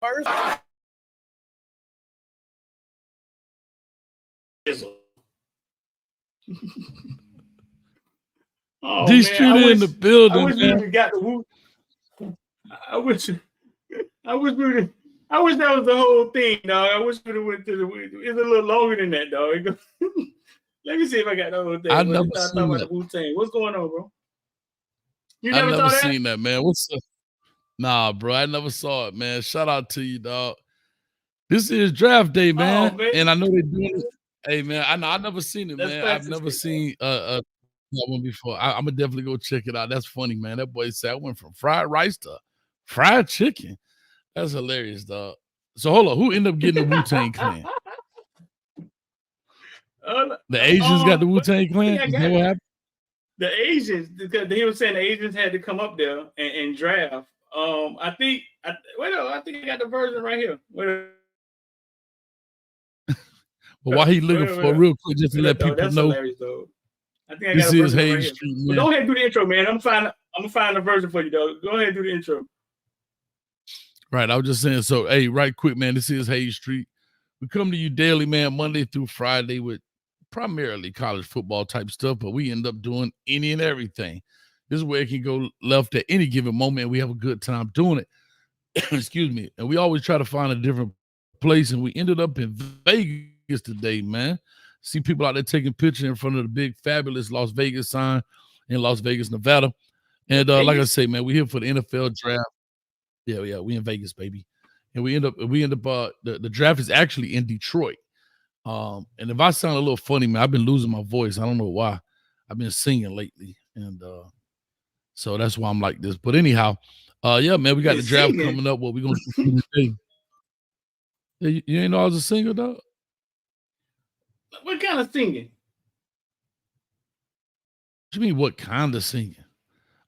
first. Oh D man, Street in the building. I wish Man. we got the Wu. I wish I wish that was the whole thing, dog. I wish we went to the. It's a little longer than that, dog. Let me see if I got the whole thing. I What never you thought seen about that. the Wu-Tang? What's going on, bro? You I never never saw that? seen that, man. What's up? Nah, bro, I never saw it, man. Shout out to you, dog. This is draft day, man, man. and I know they're doing it. Hey, man, I never seen it, That's man. I've fantastic, never bro. seen that one before. I'm gonna definitely go check it out. That's funny, man. That boy said I went from fried rice to fried chicken. That's hilarious, dog. So hold on, who ended up getting the Wu-Tang Clan? The Asians got the Wu-Tang Clan. Is that what happened? The Asians, because he was saying the Asians had to come up there and draft. I think I got the version right here. But while he looking for real quick, just to let people that's know, hilarious, though. I think I this got a is version Hayes right here. Street, Well, man. go ahead and do the intro, man. I'm gonna find the version for you, though. Go ahead and do the intro. Right, I was just saying. So, hey, right quick, man. This is Hayes Street. We come to you daily, man, Monday through Friday with primarily college football type stuff, but we end up doing any and everything. This is where it can go left at any given moment. We have a good time doing it. Excuse me. And we always try to find a different place. And we ended up in Vegas today, man. See people out there taking pictures in front of the big, fabulous Las Vegas sign in Las Vegas, Nevada. And like I say, man, we're here for the NFL draft. Yeah, we in Vegas, baby. And we end up the draft is actually in Detroit. And if I sound a little funny, man, I've been losing my voice. I don't know why. I've been singing lately. And so that's why I'm like this. But anyhow, yeah, man, we got the draft coming up. What we gonna do today? Yeah, you ain't know I was a singer, dog? What kind of singing? What you mean, what kind of singing?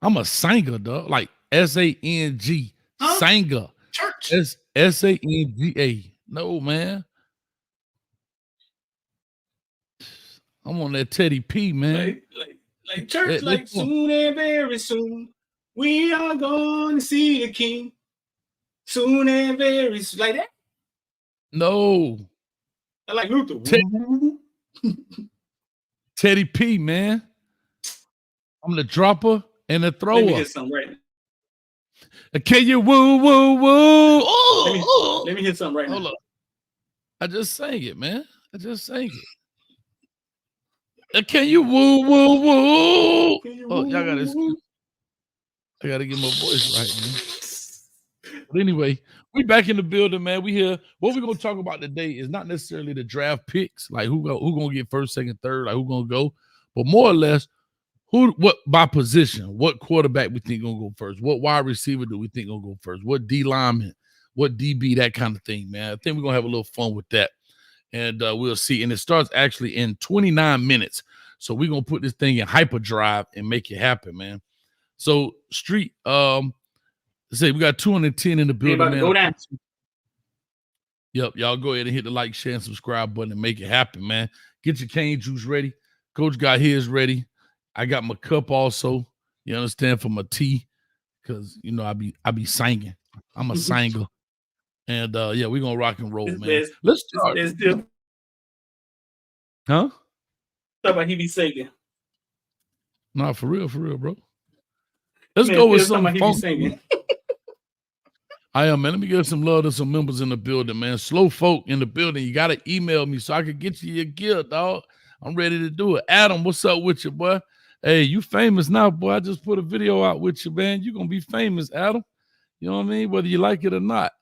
I'm a singer, dog. Like S-A-N-G. Singer. Church. S-A-N-G-A. No, man. I'm on that Teddy P, man. Like church, like soon and very soon, we are going to see the King. Soon and very soon, like that. No. I like Luther. Teddy P, man. I'm the dropper and the thrower. Let me hit something right now. Can you woo, woo, woo? Let me hit something right Hold now. Up. I just sang it, man. I just sang it. Can you woo, woo, woo? Oh, y'all got to. I got to get my voice right, man. But anyway, we back in the building, man. We here. What we're gonna talk about today is not necessarily the draft picks, like who gonna get first, second, third, like who gonna go, but more or less what by position, what quarterback we think gonna go first, what wide receiver do we think gonna go first, what D lineman, what DB, that kind of thing, man. I think we're gonna have a little fun with that, and we'll see. And it starts actually in 29 minutes, so we're gonna put this thing in hyperdrive and make it happen, man. So Street, say we got 210 in the building, man. Go down. Yep, y'all go ahead and hit the like, share, and subscribe button and make it happen, man. Get your cane juice ready. Coach got his ready. I got my cup also. You understand, for my tea, because you know I be singing. I'm a singer, and yeah, we're gonna rock and roll, man. Let's start. Huh? Talk about he be singing. Nah, for real, bro. Let's go with some funk. I am, man. Let me give some love to some members in the building, man. Slow folk in the building. You got to email me so I can get you your gear, dog. I'm ready to do it. Adam, what's up with you, boy? Hey, you famous now, boy. I just put a video out with you, man. You're going to be famous, Adam. You know what I mean? Whether you like it or not.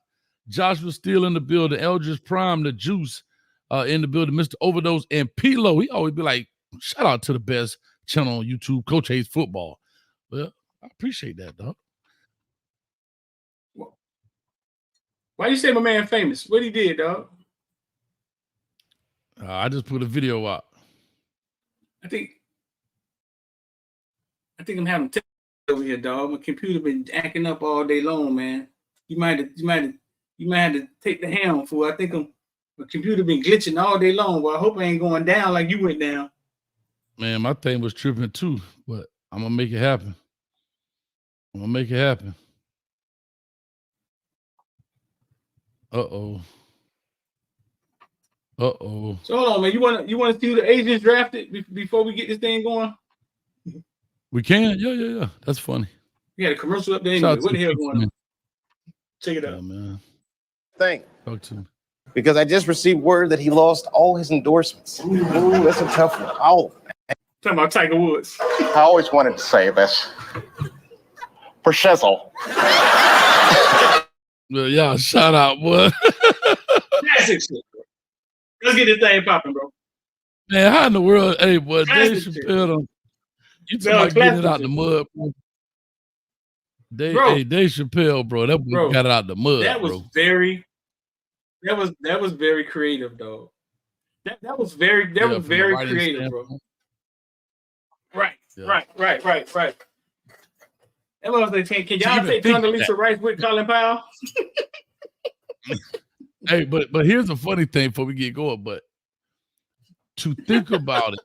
Josh was still in the building. Eldridge Prime, the Juice in the building. Mr. Overdose and P-Lo. He always be like, shout out to the best channel on YouTube, Coach Hayes Football. Well, I appreciate that, dog. Why you say my man famous? What he did, dog? I just put a video out. I think I'm having over here, dog. My computer been acting up all day long, man. You might have to take the helm for. I think my computer been glitching all day long. Well, I hope I ain't going down like you went down. Man, my thing was tripping too, but I'm gonna make it happen. Uh-oh. Uh-oh. So hold on, man. You want to see who the agents drafted before we get this thing going? We can? Yeah. That's funny. We had a commercial up there Shout anyway. out What to the hell people, going man. on? Check it Yeah, out. man. Thing. Talk to me. Because I just received word that he lost all his endorsements. Ooh, that's a tough one. Oh, Talking about Tiger Woods. I always wanted to say this. For Shizzle. Well, y'all shout out, boy. Classic shit, bro. Let's get this thing popping, bro. Man, how in the world? Hey, boy, Dave Classic shit. Chappelle. You talking No, about getting it classic out the shit. mud, bro? Bro. Hey, Dave Chappelle, bro. That boy Bro, got it out the mud, That was bro. very creative, though. That was very Yeah, from the very writing creative, bro. standpoint. Right, Yeah. right. That was the thing. Can To y'all even take think Condoleezza Rice with Colin Powell? Hey, but here's the funny thing before we get going, but to think about it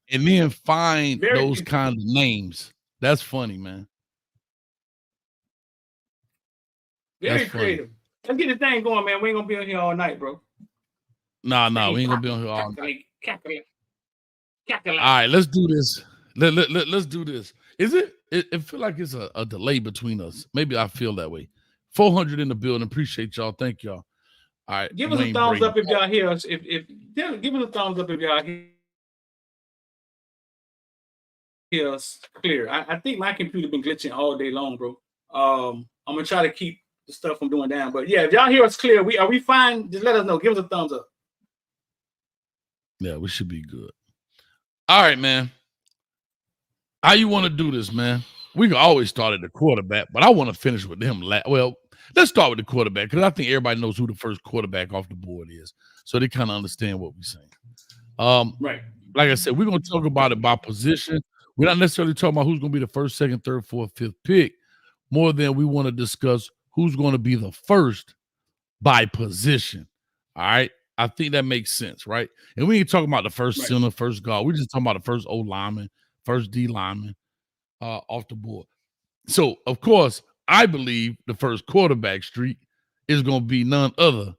and then find Very those good. kind of names, that's funny, man. Very That's funny. creative. Let's get this thing going, man. We ain't gonna be on here all night, bro. Nah, we ain't gonna be on here all night. Calculate. All right, let's do this. Let's do this. Is it? It feel like it's a delay between us. Maybe I feel that way. 400 in the building. Appreciate y'all. Thank y'all. All right. Give us a Wayne thumbs Brady. up if y'all hear us. Give us a thumbs up if y'all hear us clear. I think my computer been glitching all day long, bro. I'm gonna try to keep the stuff from going down. But yeah, if y'all hear us clear, are we fine? Just let us know. Give us a thumbs up. Yeah, we should be good. All right, man. How you want to do this, man? We can always start at the quarterback, but I want to finish with him. Well, let's start with the quarterback because I think everybody knows who the first quarterback off the board is, so they kind of understand what we're saying. Right. Like I said, we're gonna talk about it by position. We're not necessarily talking about who's gonna be the first, second, third, fourth, fifth pick, more than we want to discuss who's going to be the first by position. All right. I think that makes sense, right? And we ain't talking about the first center, first guard. We're just talking about the first O lineman, first D lineman off the board. So, of course, I believe the first quarterback streak is going to be none other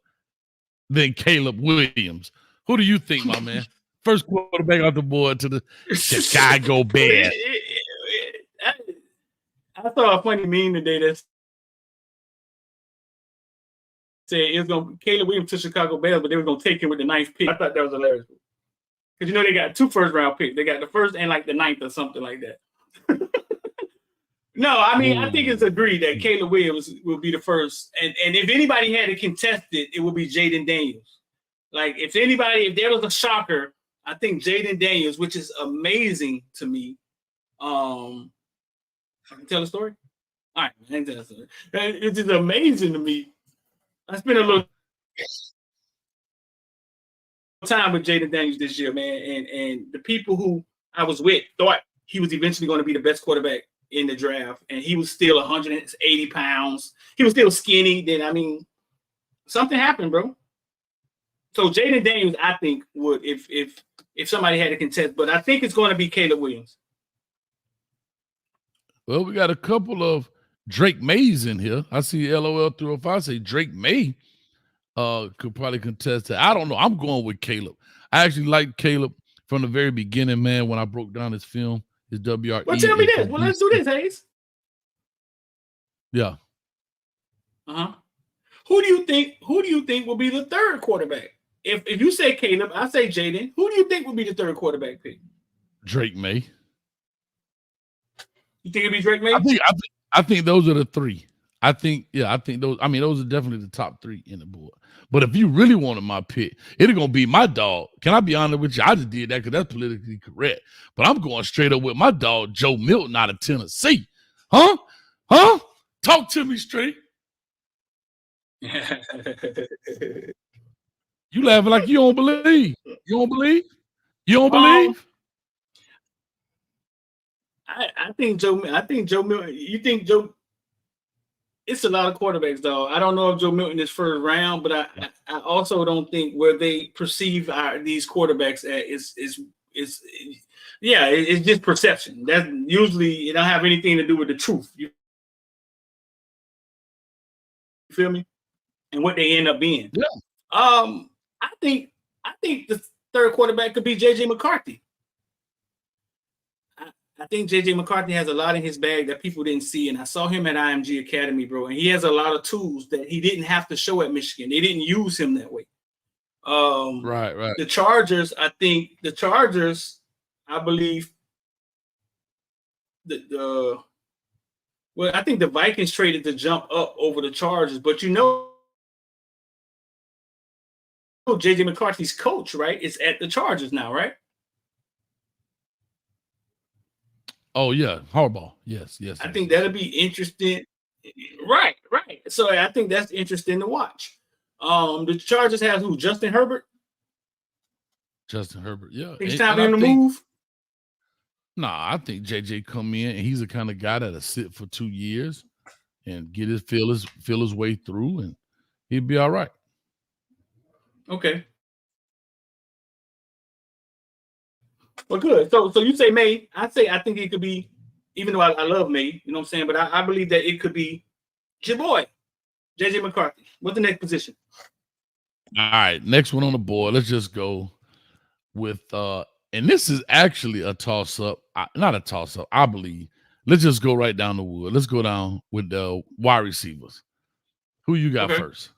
than Caleb Williams. Who do you think, my man? First quarterback off the board to the Chicago Bears. I saw a funny meme today that said it was going to Caleb Williams to Chicago Bears, but they were going to take him with the 9th pick. I thought that was hilarious. Because, they got 2 first-round picks. They got the first and, like, the 9th or something like that. No, I mean, I think it's agreed that Caleb Williams will be the first. And if anybody had to contest it, it would be Jaden Daniels. Like, if there was a shocker, I think Jaden Daniels, which is amazing to me. I can tell a story? All right, I can tell a story. It is amazing to me. I spent a little time with Jaden Daniels this year, man, and the people who I was with thought he was eventually going to be the best quarterback in the draft, and he was still 180 pounds. He was still skinny. Then, I mean, something happened, bro. So Jaden Daniels, I think, would if somebody had to contest, but I think it's going to be Caleb Williams. Well, we got a couple of Drake Mays in here. I see LOL 305 say Drake May could probably contest it. I don't know. I'm going with Caleb. I actually liked Caleb from the very beginning, man, when I broke down his film, his WRE. Well, tell me this. Well, let's do this, Hayes. Yeah. Uh-huh. Who do you think will be the third quarterback? If you say Caleb, I say Jaden. Who do you think will be the third quarterback pick? Drake May. You think it'd be Drake May? I think those are the 3. I think those. I mean, those are definitely the top 3 in the board. But if you really wanted my pick, it's gonna be my dog. Can I be honest with you? I just did that because that's politically correct. But I'm going straight up with my dog, Joe Milton, out of Tennessee. Huh? Talk to me straight. You laughing like you don't believe. You don't believe? You don't believe? I think Joe Milton. You think Joe? It's a lot of quarterbacks, though. I don't know if Joe Milton is first round, but I also don't think where they perceive these quarterbacks it's just perception. That usually it don't have anything to do with the truth. You feel me? and what they end up being. Yeah. I think the third quarterback could be JJ McCarthy. I think JJ McCarthy has a lot in his bag that people didn't see, and I saw him at IMG Academy, bro, and he has a lot of tools that he didn't have to show at Michigan. They didn't use him that way. Right. The Chargers, I believe I think the Vikings traded to jump up over the Chargers, but JJ McCarthy's coach, right, is at the Chargers now, right? Oh yeah, Harbaugh. Yes. I think that'll be interesting. Right. So I think that's interesting to watch. The Chargers have who? Justin Herbert. Justin Herbert. Yeah. It's time for him to move. Nah, I think JJ come in and he's the kind of guy that'll sit for 2 years and get feel his way through, and he'll be all right. Okay. Well, good. So you say May. I think it could be, even though I love May, you know what I'm saying, but I believe that it could be your boy, JJ McCarthy. What's the next position? All right, next one on the board. Let's just go with and this is actually a toss-up. Not a toss-up, I believe. Let's just go right down the wood. Let's go down with the wide receivers. Who you got first?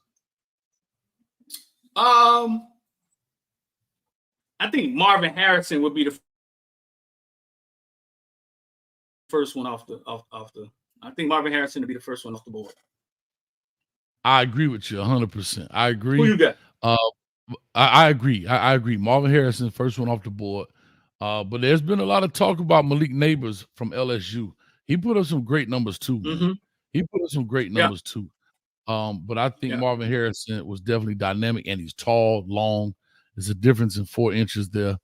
I think Marvin Harrison would be the first one off the. I think Marvin Harrison would be the first one off the board. I agree with you 100%. I agree. Who you got? I agree. I agree. Marvin Harrison, first one off the board. But there's been a lot of talk about Malik Neighbors from LSU. He put up some great numbers too. Mm-hmm. He put up some great numbers too. But I think Marvin Harrison was definitely dynamic, and he's tall, long. There's a difference in 4 inches there.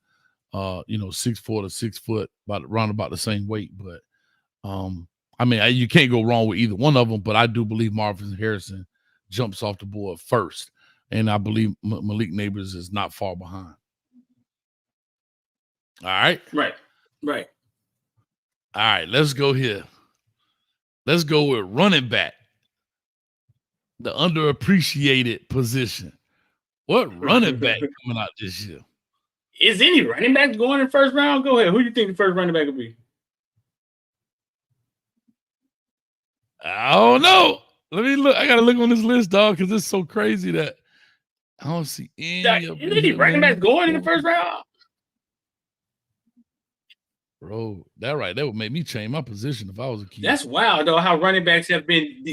6'4" to 6 foot, around about the same weight. But I mean, you can't go wrong with either one of them. But I do believe Marvin Harrison jumps off the board first, and I believe Malik Neighbors is not far behind. All right. Right. All right, let's go here. Let's go with running back, the underappreciated position. What running back coming out this year? Is any running back going in the first round? Go ahead. Who do you think the first running back will be? I don't know. Let me look. I got to look on this list, dog, because it's so crazy that I don't see any running backs going in the first round. Bro, that would make me change my position if I was a kid. That's wild, though, how running backs have been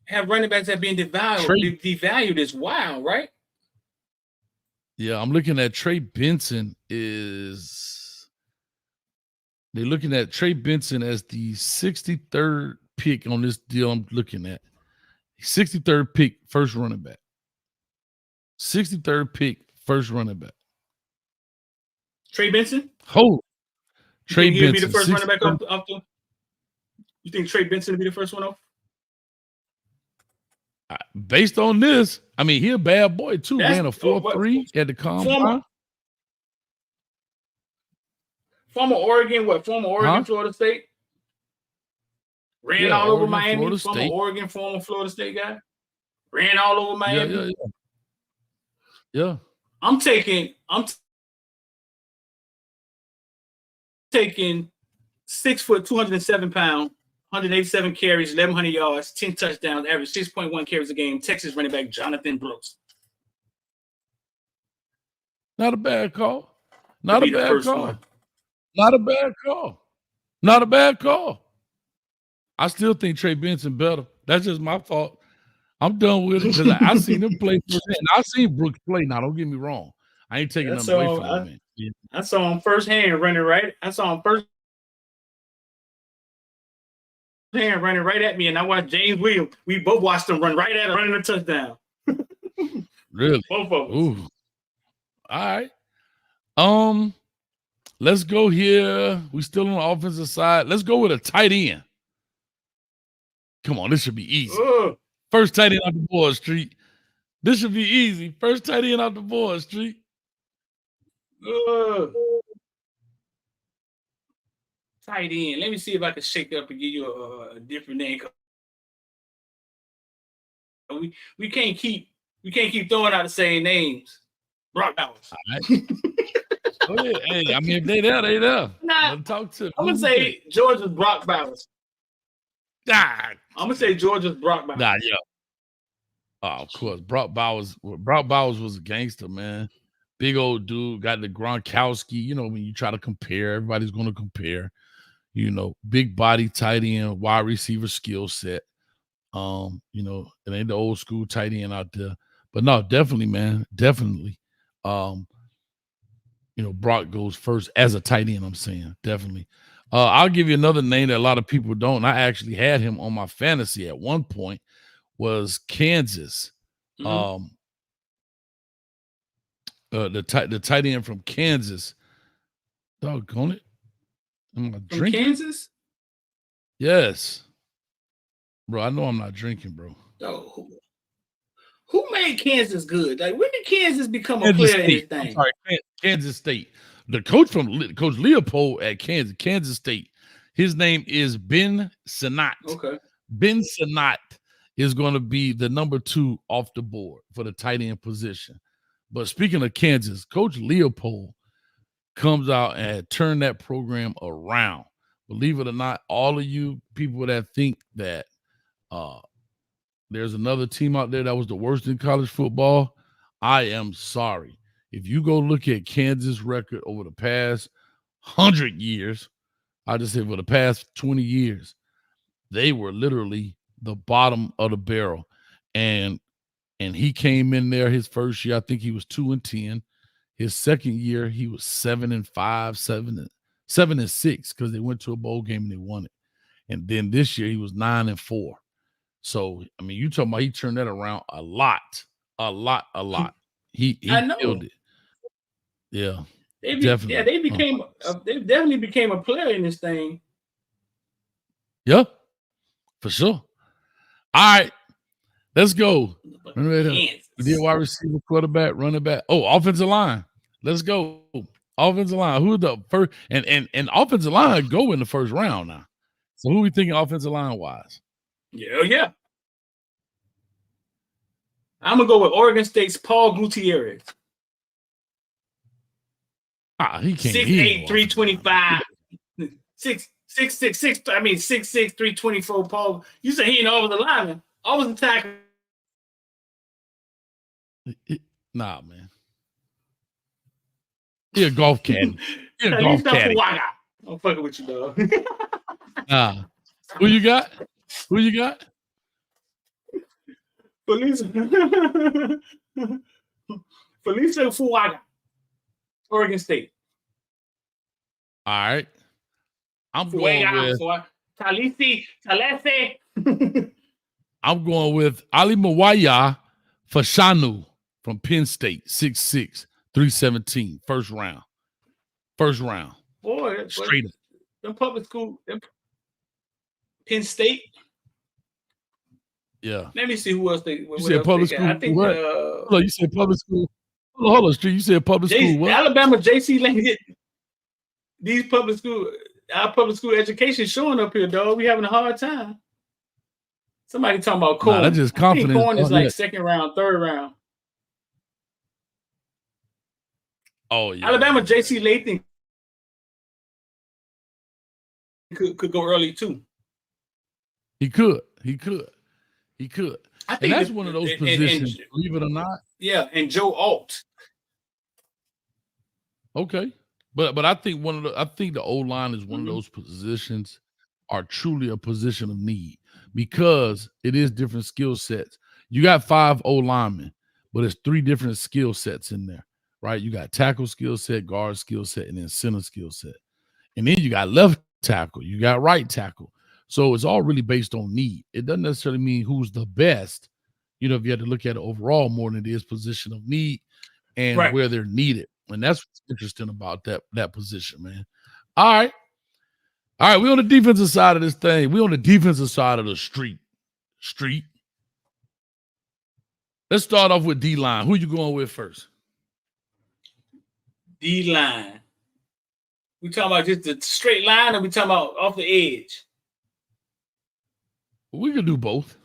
devalued is wild, right? Yeah, I'm looking at Trey Benson they're looking at Trey Benson as the 63rd pick on this deal I'm looking at. 63rd pick, first running back. 63rd pick, first running back. Trey Benson? Hold. Trey Benson. He'll be the first running back off the. You think Trey Benson will be the first one off? Based on this, I mean, he a bad boy too. Ran a 4.3 at the combine. Former Oregon, Florida State. Ran all over Miami. Florida former State. Oregon, former Florida State guy. Ran all over Miami. Yeah. I'm taking 6 foot, 207 pound, 187 carries, 1,100 yards, 10 touchdowns, average 6.1 carries a game. Texas running back Jonathan Brooks. Not a bad call. Not a bad call. I still think Trey Benson better. That's just my fault. I'm done with it because I seen him play firsthand. I seen Brooks play. Now, don't get me wrong. I ain't taking nothing away from him, man. Yeah. I saw him firsthand running right. I saw him firsthand running right at me, and I watched James Williams. We both watched him run right at him, running a touchdown. Really? Both of us. Ooh. All right. Let's go here. We still on the offensive side. Let's go with a tight end. Come on, this should be easy. First tight end off the board, Street. This should be easy. First tight end off the board, Street. Tight end. Let me see if I can shake up and give you a different name. We can't keep throwing out the same names. Brock Bowers. Oh, yeah. Hey, I mean, if they there, they there. Nah, Let them talk to. I'm gonna say Georgia's Brock Bowers. Nah, I'm gonna say Georgia's Brock Bowers. nah, yeah. Oh, of course. Brock Bowers was a gangster, man. Big old dude, got the Gronkowski. You know, when you try to compare, everybody's going to compare. You know, big body, tight end, wide receiver skill set. You know, it ain't the old school tight end out there. But no, definitely, man. Definitely. You know, Brock goes first as a tight end, I'm saying. Definitely. I'll give you another name that a lot of people don't. I actually had him on my fantasy at one point, was Kansas. Mm-hmm. The tight end from Kansas. Doggone it. Am I From drinking? Kansas? Yes. Bro, I know I'm not drinking, bro. Oh, who made Kansas good? Like, when did Kansas become a player in this thing? I'm sorry, Kansas State. The coach Coach Leopold at Kansas State. His name is Ben Sinnott. Okay. Ben Sinnott is going to be the number 2 off the board for the tight end position. But speaking of Kansas, Coach Leopold comes out and turned that program around. Believe it or not, all of you people that think that there's another team out there that was the worst in college football, I am sorry. If you go look at Kansas' record over the past 100 years, I just say for the past 20 years, they were literally the bottom of the barrel. And he came in there his first year, I think he was 2-10. His second year, he was 7-5, 7-6, because they went to a bowl game and they won it. And then this year he was 9-4. So, I mean, you talking about he turned that around a lot. He killed it. Yeah. They definitely. They definitely became a player in this thing. Yeah, for sure. All right, let's go. We did wide receiver, quarterback, running back. Oh, offensive line. Let's go. Offensive line. Who the first and offensive line go in the first round now. So who we thinking offensive line wise? Yeah. I'm gonna go with Oregon State's Paul Gutierrez. He can't. 6'8", 325. 6'6", 324. Paul. You say he ain't over the lineman. Always tackle. Nah, man. He a golf caddy. He a golf caddy. I'm fucking with you, dog. Who you got? Felicia Fuaga. Oregon State. All right. I'm going with Talese. I'm going with Ali Mawaya Fashanu from Penn State, 6'6", 317, first round. Boy, straight up. Them public school, Penn State. Yeah. Let me see who else they. You said public school. I think. Hold on, you said public school. Hold on, Street. You said public school. What? Alabama JC Lane. These our public school education showing up here, dog. We having a hard time. Somebody talking about Corn. That's just confidence. Corn is like second round, third round. Oh yeah. Alabama JC Lathan could go early too. He could. I think that's one of those positions. Believe it or not. Yeah, and Joe Alt. Okay, but I think the O-line is one of those positions are truly a position of need because it is different skill sets. You got 5 O-linemen, but it's 3 different skill sets in there, right? You got tackle skill set, guard skill set, and then center skill set. And then you got left tackle, you got right tackle. So it's all really based on need. It doesn't necessarily mean who's the best, if you have to look at it overall more than it is position of need and where they're needed. And that's what's interesting about that position, man. All right. We're on the defensive side of this thing. We're on the defensive side of the street. Let's start off with D-line. Who you going with first? D-line. We talking about just the straight line or we talking about off the edge? We could do both.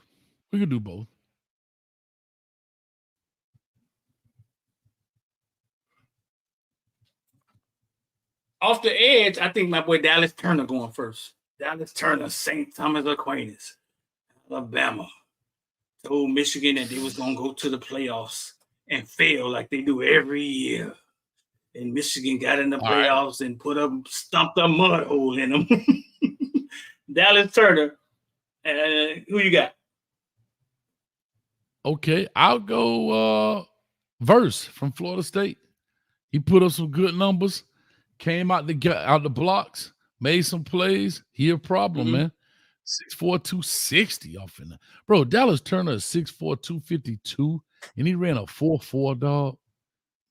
Off the edge, I think my boy Dallas Turner going first. Dallas Turner, St. Thomas Aquinas, Alabama, told Michigan that they was gonna go to the playoffs and fail like they do every year. And Michigan got in the playoffs and stumped a mud hole in them. Dallas Turner, who you got? Okay, I'll go Verse from Florida State. He put up some good numbers, came out the blocks, made some plays. He a problem, man. 6'4", 260 off in there. Bro, Dallas Turner is 6'4", 252, and he ran a 4.4, dog.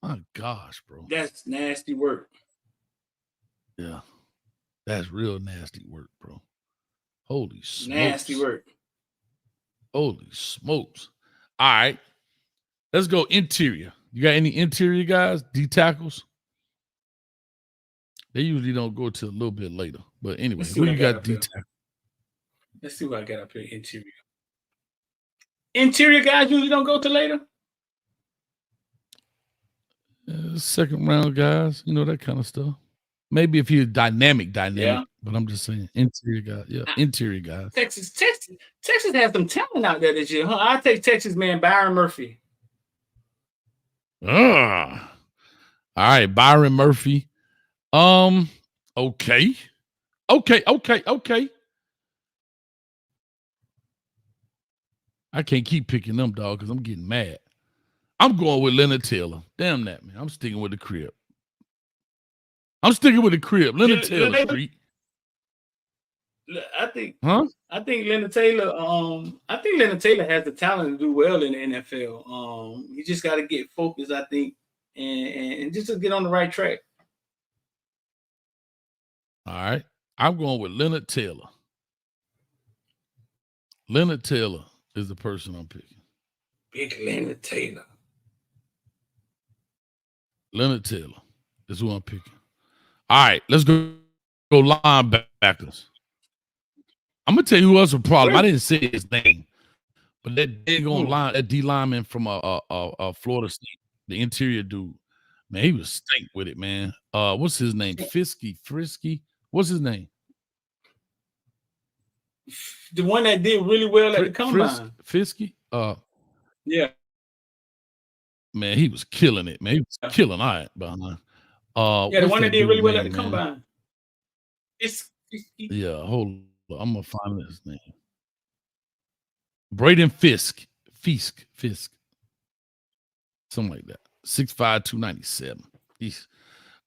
My gosh, bro. That's nasty work. Yeah. That's real nasty work, bro. Holy smokes. Nasty work. Holy smokes. All right. Let's go interior. You got any interior guys? D tackles? They usually don't go till a little bit later. But anyway, who you got D tackle? Let's see what I got up here. Interior. Interior guys usually don't go till later. Second round guys, you know, that kind of stuff. Maybe if you're dynamic, Yeah. but I'm just saying interior guys. Yeah, interior guys. Texas has some talent out there this year, huh? I take Texas man Byron Murphy. All right, Byron Murphy. Okay. I can't keep picking them, dog, because I'm getting mad. I'm going with Leonard Taylor. Damn that, man. I'm sticking with the crib. Leonard Taylor Street. I think Leonard Taylor has the talent to do well in the NFL. You just got to get focused, I think, and just to get on the right track. All right. I'm going with Leonard Taylor. Leonard Taylor is the person I'm picking. Big Leonard Taylor. Leonard Taylor is who I'm picking. All right, let's go linebackers. I'm gonna tell you who else a problem. I didn't say his name, but that D lineman from Florida State, the interior dude, man, he was stink with it, man. What's his name? Frisky. What's his name? The one that did really well at the combine. Fisky. Yeah. Man, he was killing it, man. He was killing all right behind. The one that did really well at the combine. Yeah, hold on. I'm gonna find his name. Braden Fisk. Something like that. 6'5", 297.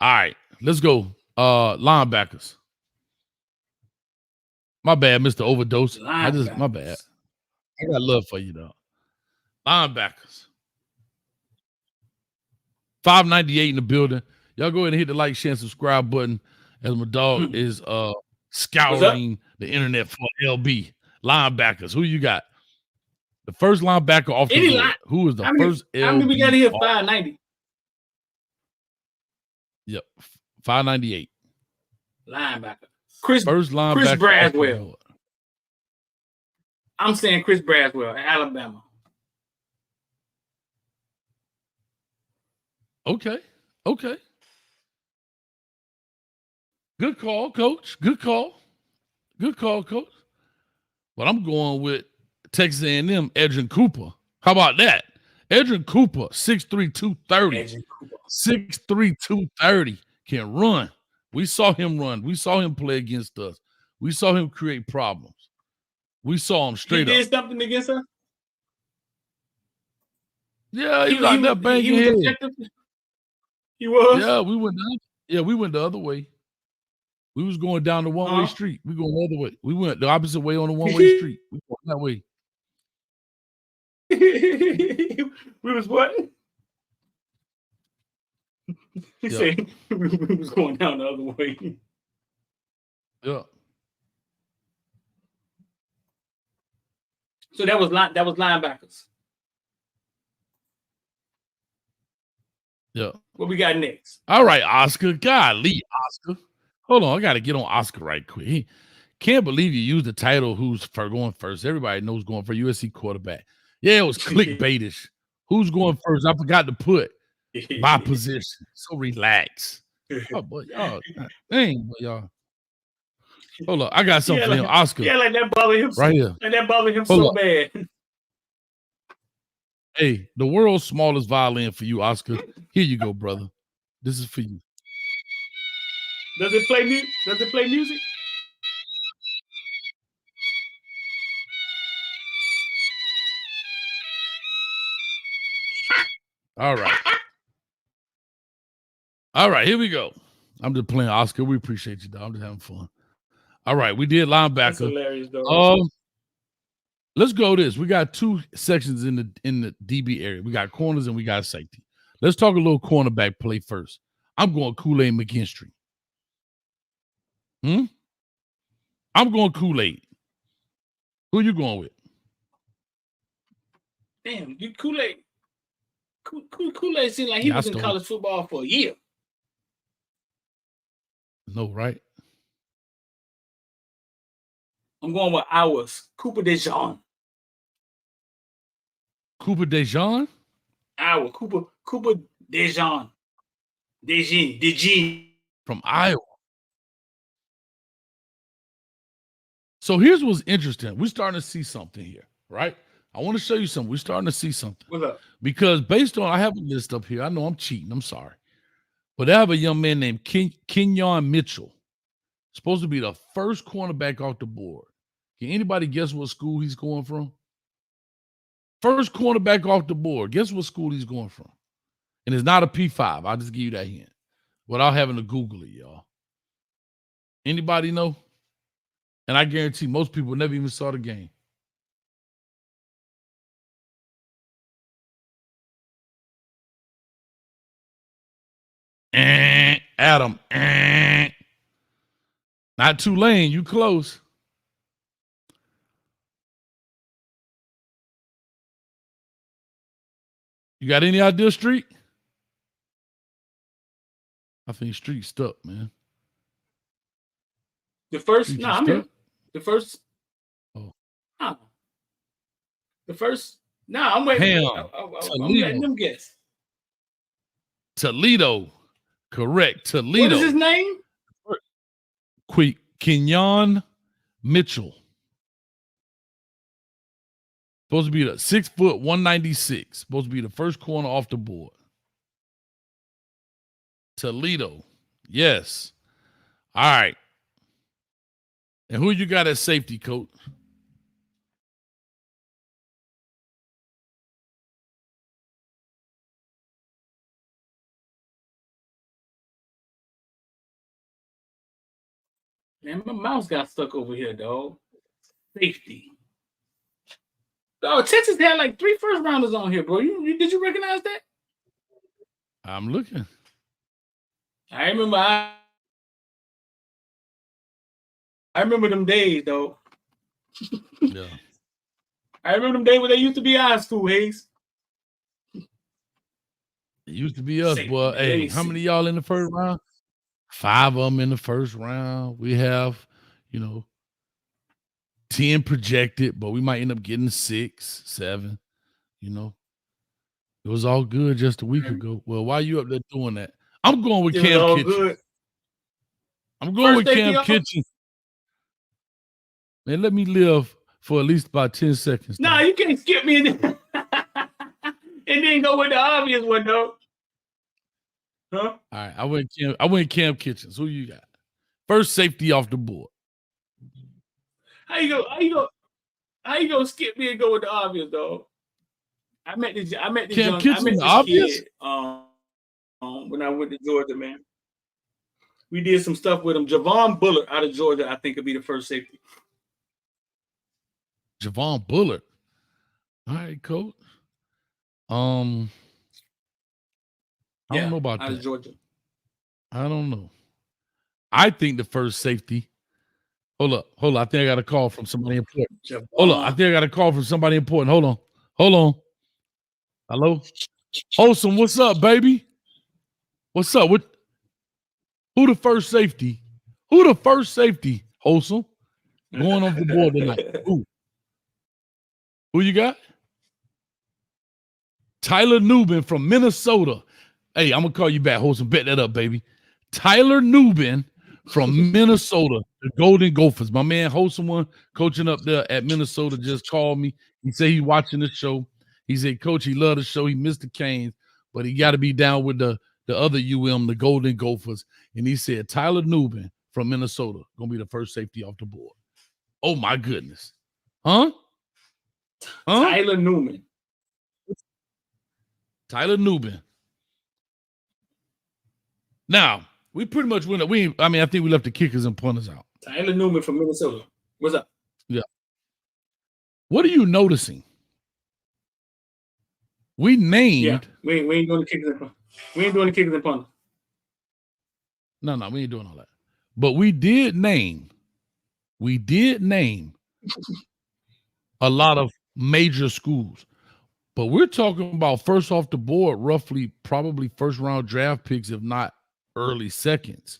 All right, let's go. Linebackers. My bad, Mr. Overdose. My bad. I got love for you, though. Linebackers. 598 in the building. Y'all go ahead and hit the like, share, and subscribe button as my dog is scouring the internet for LB. Linebackers. Who you got? The first linebacker off the board. Who is the first LB? How many we got here? 590. Yep. 598. Linebacker. First linebacker. Chris Braswell. I'm saying Chris Braswell, Alabama. Okay. Good call, coach. Good call, coach. But I'm going with Texas A&M, Edgerrin Cooper. How about that? Edgerrin Cooper, 6'3", 230. 6'3", 230. Can run. We saw him run. We saw him play against us. We saw him create problems. We saw him straight up. He did something against us? Yeah, he was out there banging head. He was? Yeah, we went down. Yeah, we went the other way. We was going down the one-way street. We going the other way. We went the opposite way on the one-way street. We going that way. We was what? He said we was going down the other way. Yeah. So that was linebackers. Yeah. What we got next? All right, Oscar. Golly, Oscar. Hold on, I got to get on Oscar right quick. He can't believe you used the title who's for going first. Everybody knows going for USC quarterback. Yeah, it was clickbaitish. Who's going first? I forgot to put my position. So relax. Oh, boy, y'all. Dang, boy, y'all. Hold up. I got something Yeah, for him. like, Oscar, yeah, like that bothered him. right here. Like that bothered him Hold so up. bad. Hey, the world's smallest violin for you, Oscar. Here you go, brother. This is for you. Does it play music? Does it play music? All right. All right, here we go. I'm just playing Oscar. We appreciate you, dog. I'm just having fun. All right, we did That's linebacker. hilarious, though. Let's go this. We got two sections in the DB area. We got corners and we got safety. Let's talk a little cornerback play first. I'm going Kool-Aid McKinstry. I'm going Kool-Aid. Who you going with? Damn, you Kool-Aid. Kool-Aid seemed like he Yeah, was in college football for a year. No, right? I'm going with ours. Cooper DeJean. Cooper DeJean? Cooper DeJean. DeJean. From Iowa. So here's what's interesting. We're starting to see something here, right? I want to show you something. We're starting to see something. What's up? Because based on, I have a list up here. I know I'm cheating. I'm sorry. But I have a young man named Kenyon Mitchell. Supposed to be the first cornerback off the board. Can anybody guess what school he's going from? First cornerback off the board. Guess what school he's going from? And it's not a P5. I'll just give you that hint without having to Google it, y'all. Anybody know? And I guarantee most people never even saw the game. Adam. Not Tulane. You close. You got any idea, Street? I think Street stuck, man. The first, Street, no, you I'm here. stuck? The first, Oh. no. The first, no, I'm waiting. Ham, I'm letting them guess. Toledo. Correct. Toledo. What is his name? Kenyon Mitchell. Supposed to be the 6 foot 196. Supposed to be the first corner off the board. Toledo. Yes. All right. And who you got at safety, coach? Man, my mouse got stuck over here, dog. Safety. Oh, Texas had like 3 first rounders on here, bro. Did you recognize that? I'm looking. I remember. I remember them days, though. Yeah. I remember them days when they used to be high school, Hayes. It used to be us, Safety. boy. Hey, how many of y'all in the first round? 5 of them in the first round. We have, 10 projected, but we might end up getting 6, 7, It was all good just a week ago. Well, why you up there doing that? I'm going with Cam Kitchen. Good. I'm going First with Cam safety, Kitchen. Man, let me live for at least about 10 seconds. Nah, you can't skip me and then go with the obvious one, though. Huh? All right, I went Cam Kitchens. Who you got? First safety off the board. How you go skip me and go with the obvious, dog? I met this Cam Kitchen, obvious? kid when I went to Georgia, man. We did some stuff with him. Javon Bullard out of Georgia, I think, could be the first safety. Javon Bullard. All right, coach. I don't know about out that. Of Georgia. I don't know. I think the first safety. Hold up. I think I got a call from somebody important. Javon. Hold up. I think I got a call from somebody important. Hold on. Hello? Wholesome, what's up, baby? What's up? Who the first safety? Wholesome. Going off the board tonight. Who you got? Tyler Nubin from Minnesota. Hey, I'm going to call you back, Wholesome. Bet that up, baby. Tyler Nubin from Minnesota, the Golden Gophers. My man Wholesome One coaching up there at Minnesota just called me. He said he's watching the show. He said, Coach, he loved the show. He missed the Canes, but he got to be down with the other the Golden Gophers. And he said Tyler Nubin from Minnesota gonna be the first safety off the board. Oh my goodness. Huh? Tyler Newman. Tyler Nubin. Now, we pretty much went. I think we left the kickers and punters out. Tyler Newman from Minnesota. What's up? Yeah. What are you noticing? We named. Yeah, we ain't doing the kickers and punters. We ain't doing the kickers and punters. No, we ain't doing all that. But we did name a lot of major schools. But we're talking about first off the board, roughly probably first round draft picks, if not early seconds.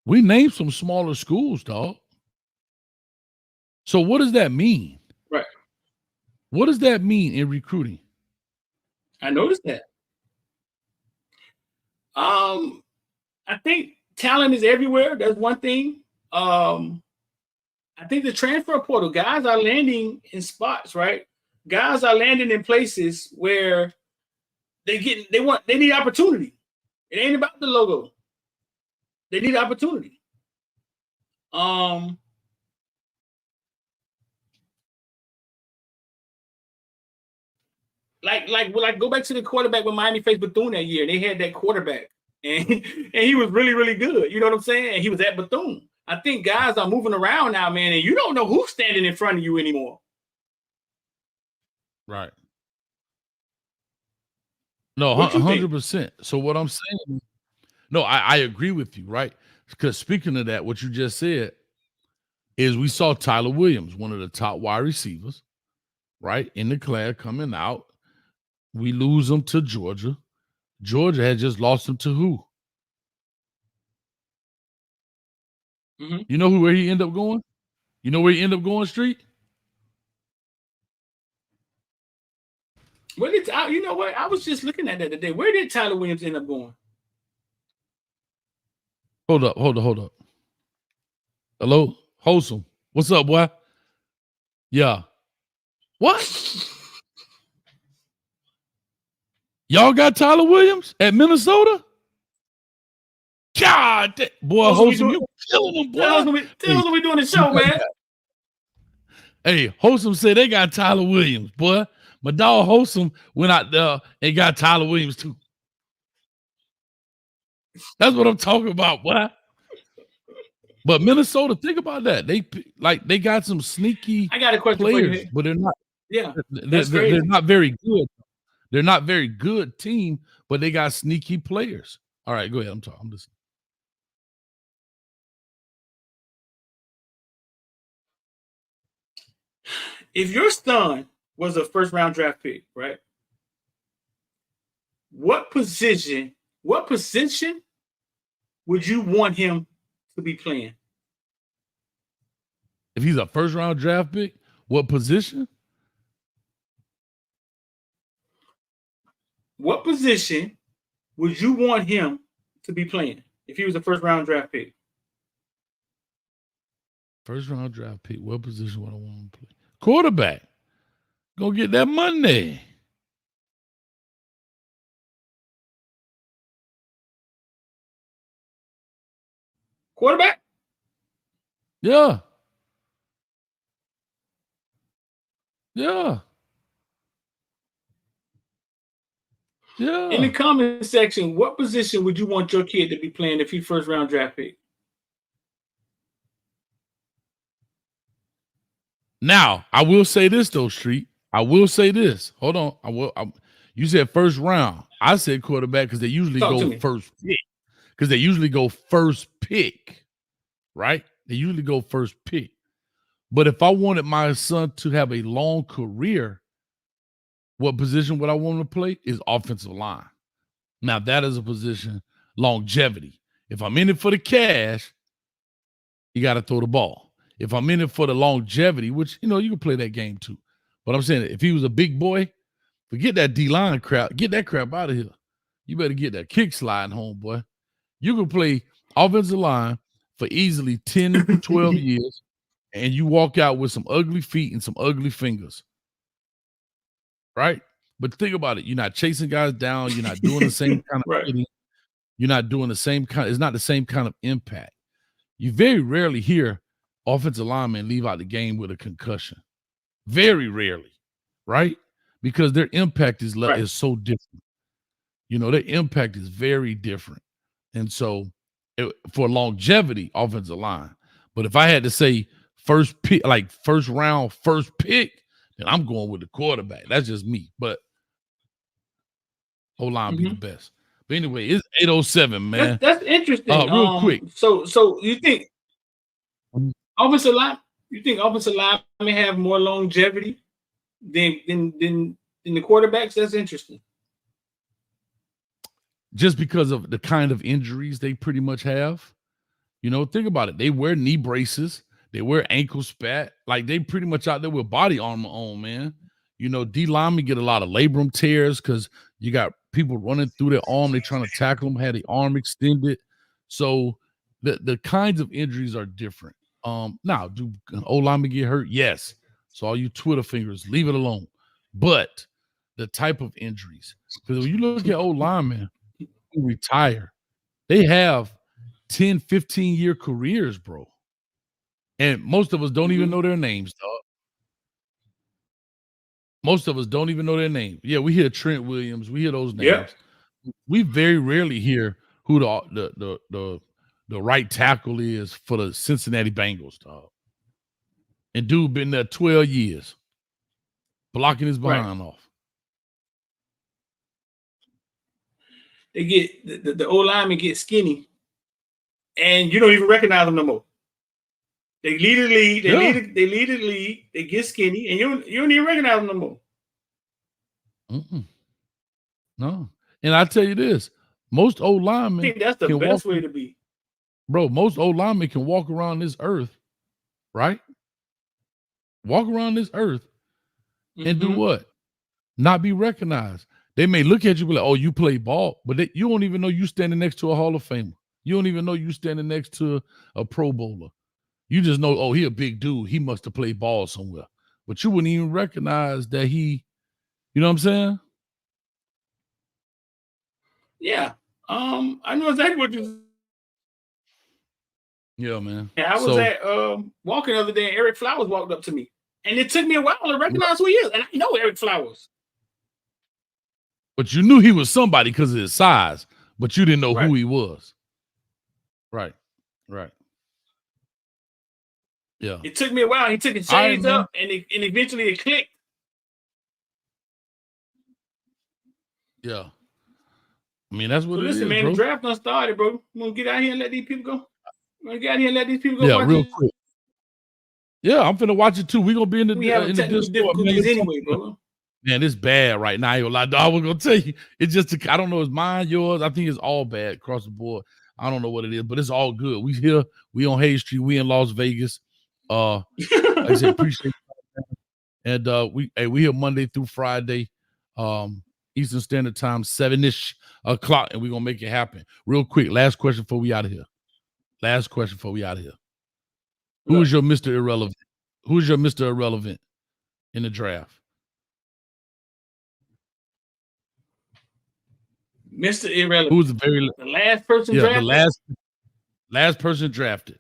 We named some smaller schools, dog. So what does that mean? Right. What does that mean in recruiting? I noticed that. I think talent is everywhere. That's one thing. I think the transfer portal, guys are landing in spots, right? Guys are landing in places where they need opportunity. It ain't about the logo. They need opportunity. Like go back to the quarterback when Miami faced Bethune that year. They had that quarterback, and he was really, really good. You know what I'm saying? And he was at Bethune. I think guys are moving around now, man, and you don't know who's standing in front of you anymore. Right. No, 100%. So what I'm saying, no, I agree with you, right? Because speaking of that, what you just said is we saw Tyler Williams, one of the top wide receivers, right, in the class coming out. We lose him to Georgia. Georgia had just lost him to who? Mm-hmm. You know where he ended up going? You know where he ended up going, Street? You know what? I was just looking at that today. Where did Tyler Williams end up going? Hold up. Hello? Wholesome. What's up, boy? Yeah. What? Y'all got Tyler Williams at Minnesota? God, boy, Wholesome, you killing them, boy. Tell us what we doing the show, man. Hey, Wholesome said they got Tyler Williams, boy. My dog Wholesome went out there and got Tyler Williams too. That's what I'm talking about, boy. But Minnesota, think about that. They got some sneaky I got a question players, for you. but they're not. Yeah, They're not very good. They're not very good team, but they got sneaky players. All right, go ahead. I'm listening. If your son was a first round draft pick, right? What position would you want him to be playing? If he's a first round draft pick, what position? What position would you want him to be playing if he was a first round draft pick? First round draft pick. What position would I want him to play? Quarterback. Go get that money. Quarterback? Yeah. Yeah. Yeah. In the comment section, what position would you want your kid to be playing if he's first round draft pick? Now, I will say this though, Street. I will say this. Hold on. You said first round. I said quarterback because they usually go first pick. Because they usually go first pick, right? They usually go first pick. But if I wanted my son to have a long career, what position would I want him to play? Is offensive line. Now, that is a position, longevity. If I'm in it for the cash, you got to throw the ball. If I'm in it for the longevity, which, you can play that game too. But I'm saying if he was a big boy, forget that D-line crap. Get that crap out of here. You better get that kick sliding home, boy. You could play offensive line for easily 10, 12 years, and you walk out with some ugly feet and some ugly fingers. Right? But think about it. You're not chasing guys down. You're not doing the same kind of Right. hitting. You're not doing the same kind. It's not the same kind of impact. You very rarely hear offensive linemen leave out the game with a concussion. Very rarely, right? Because their impact is so different. You know, their impact is very different. And so for longevity, offensive line. But if I had to say first pick, like first round, first pick, then I'm going with the quarterback. That's just me. But O-line be the best. But anyway, it's 8:07, man. That's interesting. Real quick. So you think offensive line? You think offensive line may have more longevity than the quarterbacks? That's interesting. Just because of the kind of injuries they pretty much have. You know, think about it. They wear knee braces. They wear ankle spat. Like, they pretty much out there with body armor on, man. You know, D linemen get a lot of labrum tears because you got people running through their arm. They're trying to tackle them, had the arm extended. So the kinds of injuries are different. Now, do O-linemen get hurt? Yes. So all you Twitter fingers, leave it alone. But the type of injuries, because when you look at O-linemen who retire, they have 10, 15-year careers, bro. And most of us don't even know their names, dog. Most of us don't even know their name. Yeah, we hear Trent Williams. We hear those names. Yeah. We very rarely hear who the right tackle is for the Cincinnati Bengals, dog. And dude been there 12 years, blocking his behind off. They get the old linemen get skinny, and you don't even recognize them no more. They lead the league. They lead the league. They get skinny, and you don't even recognize them no more. No, and I tell you this: most old linemen, I think that's the best way to be, bro. Most old linemen can walk around this earth, right? Walk around this earth and do what? Not be recognized. They may look at you and be like, "Oh, you play ball," but you don't even know you standing next to a Hall of Famer. You don't even know you standing next to a Pro Bowler. You just know, oh, he a big dude. He must have played ball somewhere. But you wouldn't even recognize that he, you know what I'm saying? Yeah. I know exactly what you. Yeah, man. I was at walking the other day, and Eric Flowers walked up to me. And it took me a while to recognize who he is. And I know Eric Flowers. But you knew he was somebody because of his size, but you didn't know who he was. Right. Yeah. It took me a while. He took his shades up, and eventually it clicked. Yeah. I mean, that's what it is. Listen, man, bro. the draft done started, bro. You want to get out here and let these people go? You want to get out here and let these people go? Yeah, real quick. Yeah, I'm finna watch it too. We're gonna be in the technical difficulties anyway, bro. Man, it's bad right now. I was gonna tell you, it's just I don't know, it's mine, yours. I think it's all bad across the board. I don't know what it is, but it's all good. We here, we on Hayes Street, we in Las Vegas. Like I said, appreciate it. And we here Monday through Friday, Eastern Standard Time, 7-ish o'clock, and we're gonna make it happen. Real quick, last question before we out of here. Who is your Mr. Irrelevant? Who's your Mr. Irrelevant in the draft? Mr. Irrelevant. Who's the last person drafted? The last person drafted.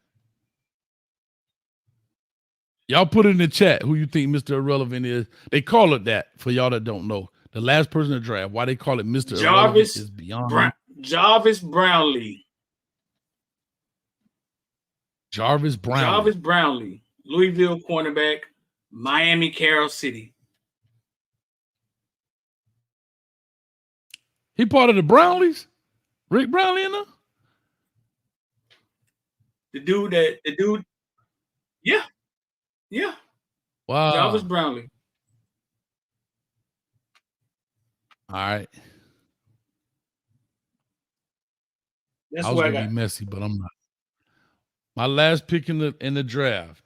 Y'all put it in the chat who you think Mr. Irrelevant is. They call it that for y'all that don't know. The last person to draft. Why they call it Mr. Irrelevant is beyond Jarvis Brownlee. Jarvis Brownlee. Louisville cornerback, Miami Carroll City. He part of the Brownlees? Rick Brownlee in there? The dude. Yeah. Wow. Jarvis Brownlee. All right. That's I was gonna be messy, but I'm not. My last pick in the draft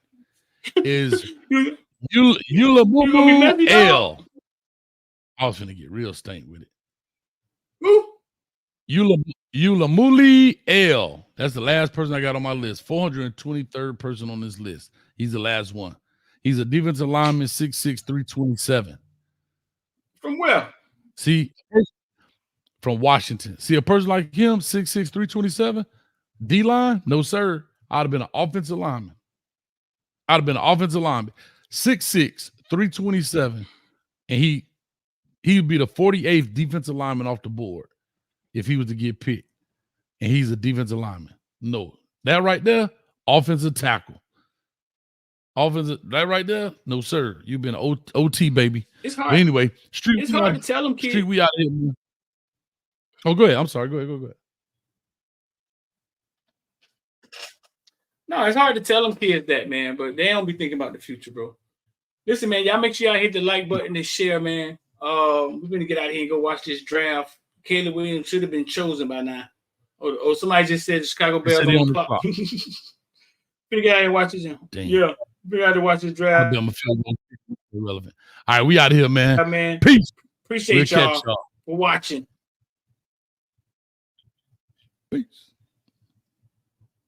is Ulamumu L. I was gonna get real stank with it. Who? Ulamuli L. That's the last person I got on my list. 423rd person on this list. He's the last one. He's a defensive lineman, 6'6", 327. From where? See, from Washington. See, a person like him, 6'6", 327, D-line? No, sir. I'd have been an offensive lineman. 6'6", 327. And he would be the 48th defensive lineman off the board if he was to get picked. And he's a defensive lineman. No. That right there, offensive tackle. That right there, no, sir. You've been OT, baby. It's hard. But anyway, It's hard to tell them, kid. Street, we out here, man. Oh, go ahead. I'm sorry. Go ahead. No, it's hard to tell them kids that, man, but they don't be thinking about the future, bro. Listen, man, y'all make sure y'all hit the like button and share, man. We're going to get out of here and go watch this draft. Caleb Williams should have been chosen by now. Or somebody just said the Chicago Bears on the clock. Finna get out and watch this. Damn. Yeah, we got to watch this draft. I'm irrelevant. All right, we out of here, man. Yeah, man. Peace. Appreciate We'll y'all catch y'all for watching. Peace.